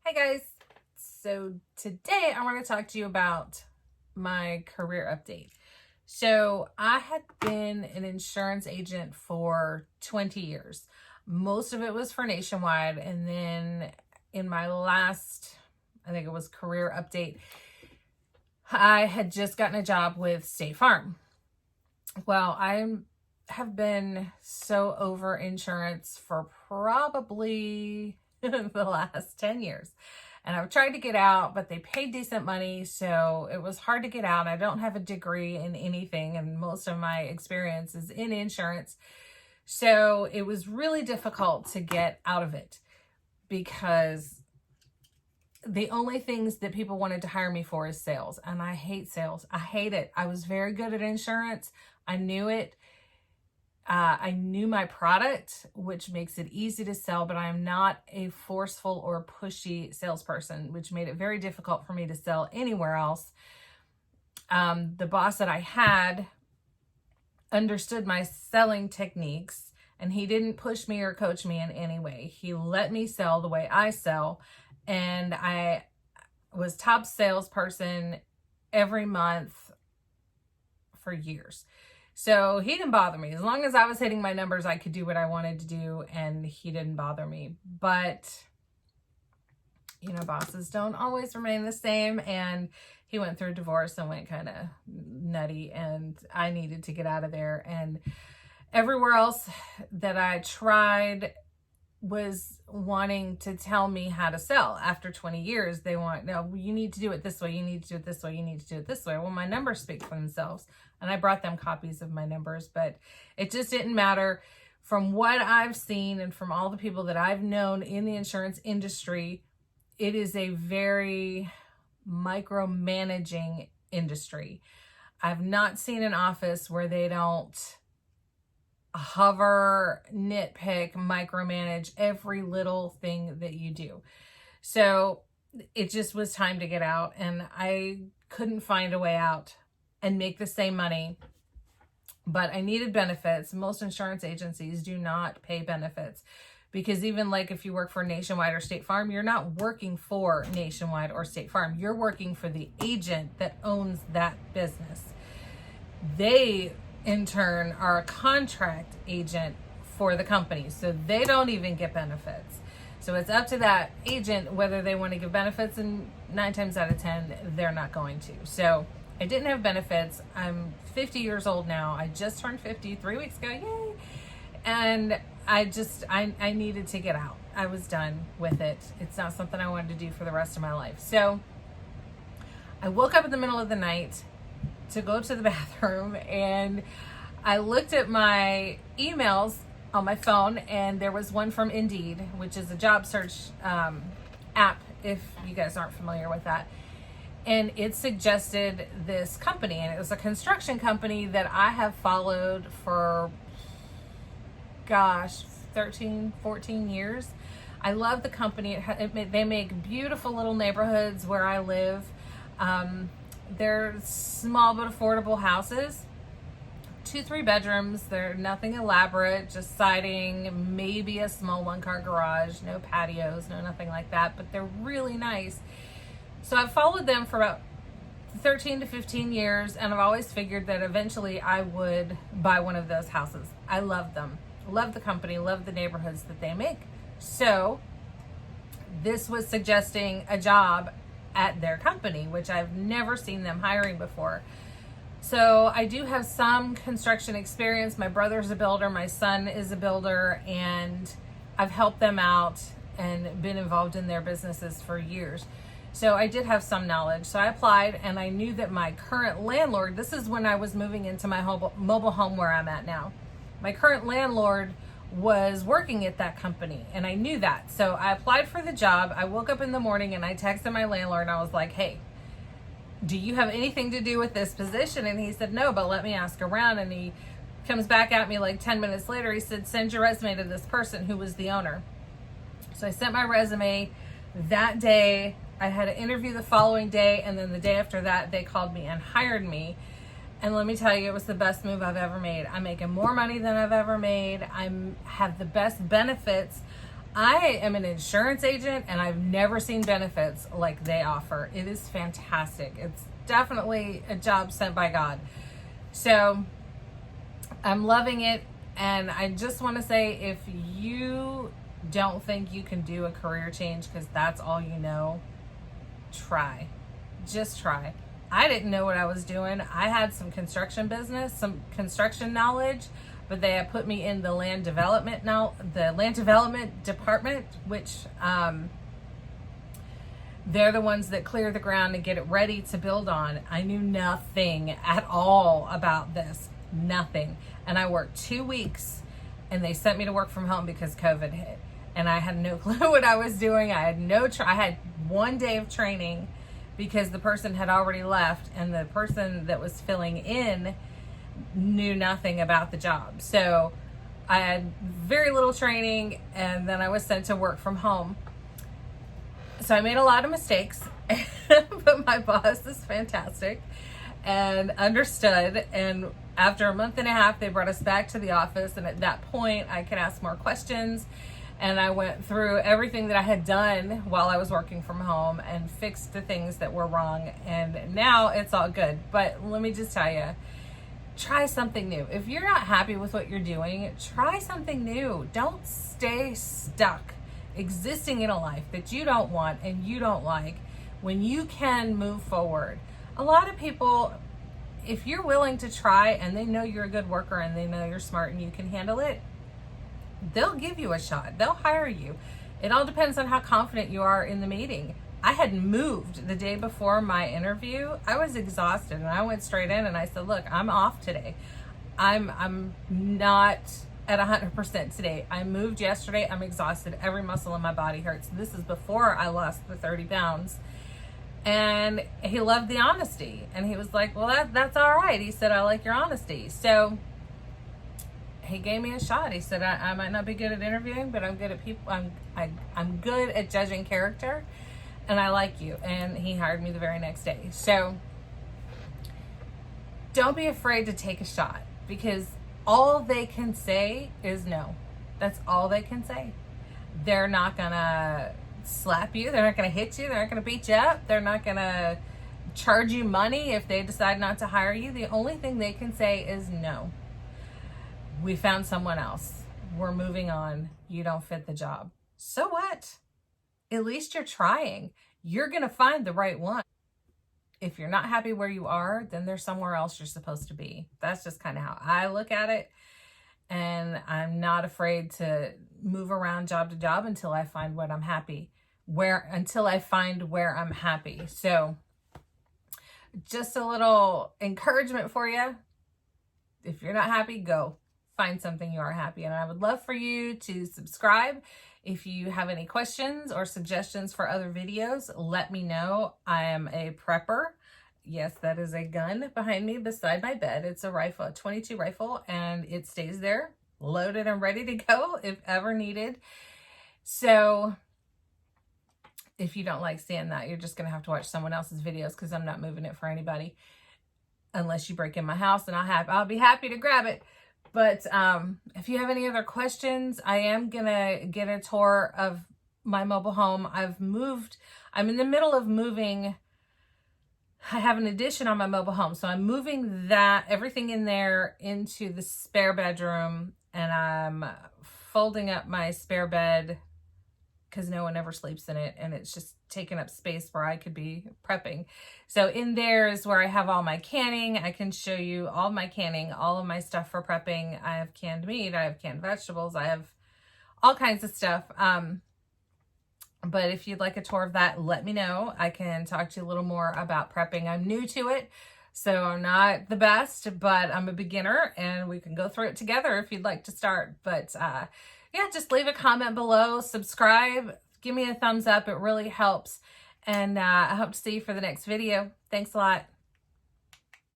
Hi guys. So today I want to talk to you about my career update. So I had been an insurance agent for 20 years. Most of it was for Nationwide. And then in my last, I think it was career update, I had just gotten a job with State Farm. Well, I have been so over insurance for probably the last 10 years. And I've tried to get out, but they paid decent money, so it was hard to get out. I don't have a degree in anything, and most of my experience is in insurance. So it was really difficult to get out of it because the only things that people wanted to hire me for is sales. And I hate sales. I hate it. I was very good at insurance. I knew it. I knew my product, which makes it easy to sell, but I am not a forceful or pushy salesperson, which made it very difficult for me to sell anywhere else. The boss that I had understood my selling techniques, and he didn't push me or coach me in any way. He let me sell the way I sell, and I was top salesperson every month for years. So he didn't bother me. As long as I was hitting my numbers, I could do what I wanted to do, and he didn't bother me. But, bosses don't always remain the same, and he went through a divorce and went kind of nutty, and I needed to get out of there. And everywhere else that I tried was wanting to tell me how to sell. After 20 years, they want, no, you need to do it this way, you need to do it this way, you need to do it this way. Well, my numbers speak for themselves. And I brought them copies of my numbers, but it just didn't matter. From what I've seen and from all the people that I've known in the insurance industry, it is a very micromanaging industry. I've not seen an office where they don't hover, nitpick, micromanage every little thing that you do. So it just was time to get out, and I couldn't find a way out and make the same money, but I needed benefits. Most insurance agencies do not pay benefits, because even like if you work for Nationwide or State Farm, you're not working for Nationwide or State Farm. You're working for the agent that owns that business. They, in turn, are a contract agent for the company, so they don't even get benefits. So it's up to that agent whether they want to give benefits, and 9 times out of 10, they're not going to. So I didn't have benefits. I'm 50 years old now. I just turned 50 3 weeks ago. Yay. And I needed to get out. I was done with it. It's not something I wanted to do for the rest of my life. So I woke up in the middle of the night to go to the bathroom, and I looked at my emails on my phone, and there was one from Indeed, which is a job search app, if you guys aren't familiar with that. And it suggested this company, and it was a construction company that I have followed for, 13, 14 years. I love the company. They make beautiful little neighborhoods where I live. They're small but affordable houses, 2-3 bedrooms. They're nothing elaborate, just siding, maybe a small 1-car garage, no patios, no nothing like that, but they're really nice. So I've followed them for about 13 to 15 years, and I've always figured that eventually I would buy one of those houses. I love them. Love the company, love the neighborhoods that they make. So this was suggesting a job at their company, which I've never seen them hiring before. So I do have some construction experience. My brother's a builder, my son is a builder, and I've helped them out and been involved in their businesses for years. So I did have some knowledge. So I applied, and I knew that my current landlord, this is when I was moving into my mobile home where I'm at now. My current landlord was working at that company, and I knew that. So I applied for the job. I woke up in the morning and I texted my landlord, and I was like, hey, do you have anything to do with this position? And he said, no, but let me ask around. And he comes back at me like 10 minutes later. He said, send your resume to this person who was the owner. So I sent my resume that day. I had an interview the following day, and then the day after that, they called me and hired me. And let me tell you, it was the best move I've ever made. I'm making more money than I've ever made. I have the best benefits. I am an insurance agent and I've never seen benefits like they offer. It is fantastic. It's definitely a job sent by God. So I'm loving it. And I just want to say, if you don't think you can do a career change because that's all you know, try. Just try. I didn't know what I was doing. I had some construction business, some construction knowledge, but they had put me in the land development department, which they're the ones that clear the ground and get it ready to build on. I knew nothing at all about this, nothing. And I worked 2 weeks and they sent me to work from home because COVID hit. And I had no clue what I was doing. I had I had 1 day of training because the person had already left and the person that was filling in knew nothing about the job. So I had very little training and then I was sent to work from home. So I made a lot of mistakes, but my boss is fantastic and understood. And after a month and a half, they brought us back to the office. And at that point, I could ask more questions. And I went through everything that I had done while I was working from home and fixed the things that were wrong. And now it's all good. But let me just tell you, try something new. If you're not happy with what you're doing, try something new. Don't stay stuck existing in a life that you don't want and you don't like when you can move forward. A lot of people, if you're willing to try and they know you're a good worker and they know you're smart and you can handle it, they'll give you a shot. They'll hire you. It all depends on how confident you are in the meeting. I had moved the day before my interview. I was exhausted and I went straight in and I said, look, I'm off today. I'm not at 100% today. I moved yesterday. I'm exhausted. Every muscle in my body hurts. This is before I lost the 30 pounds. And he loved the honesty. And he was like, well, that's all right. He said, I like your honesty. So he gave me a shot. He said, I might not be good at interviewing, but I'm good at people. I'm good at judging character and I like you. And he hired me the very next day. So don't be afraid to take a shot because all they can say is no. That's all they can say. They're not gonna slap you. They're not gonna hit you. They're not gonna beat you up. They're not gonna charge you money if they decide not to hire you. The only thing they can say is no. We found someone else. We're moving on. You don't fit the job. So what? At least you're trying. You're gonna find the right one. If you're not happy where you are, then there's somewhere else you're supposed to be. That's just kind of how I look at it. And I'm not afraid to move around job to job until I find what I'm happy, until I find where I'm happy. So just a little encouragement for you. If you're not happy, go find something you are happy. And I would love for you to subscribe. If you have any questions or suggestions for other videos, let me know. I am a prepper. Yes, that is a gun behind me beside my bed. It's a rifle, a .22 rifle, and it stays there loaded and ready to go if ever needed. So if you don't like seeing that, you're just going to have to watch someone else's videos because I'm not moving it for anybody unless you break in my house, and I'll be happy to grab it. But if you have any other questions, I am going to get a tour of my mobile home. I'm in the middle of moving. I have an addition on my mobile home. So I'm moving everything in there into the spare bedroom, and I'm folding up my spare bed because no one ever sleeps in it, and it's just taking up space where I could be prepping. So in there is where I have all my canning. I can show you all my canning, all of my stuff for prepping. I have canned meat, I have canned vegetables, I have all kinds of stuff. But if you'd like a tour of that, let me know. I can talk to you a little more about prepping. I'm new to it, so I'm not the best, but I'm a beginner, and we can go through it together if you'd like to start. But yeah, just leave a comment below, subscribe, give me a thumbs up. It really helps. And I hope to see you for the next video. Thanks a lot.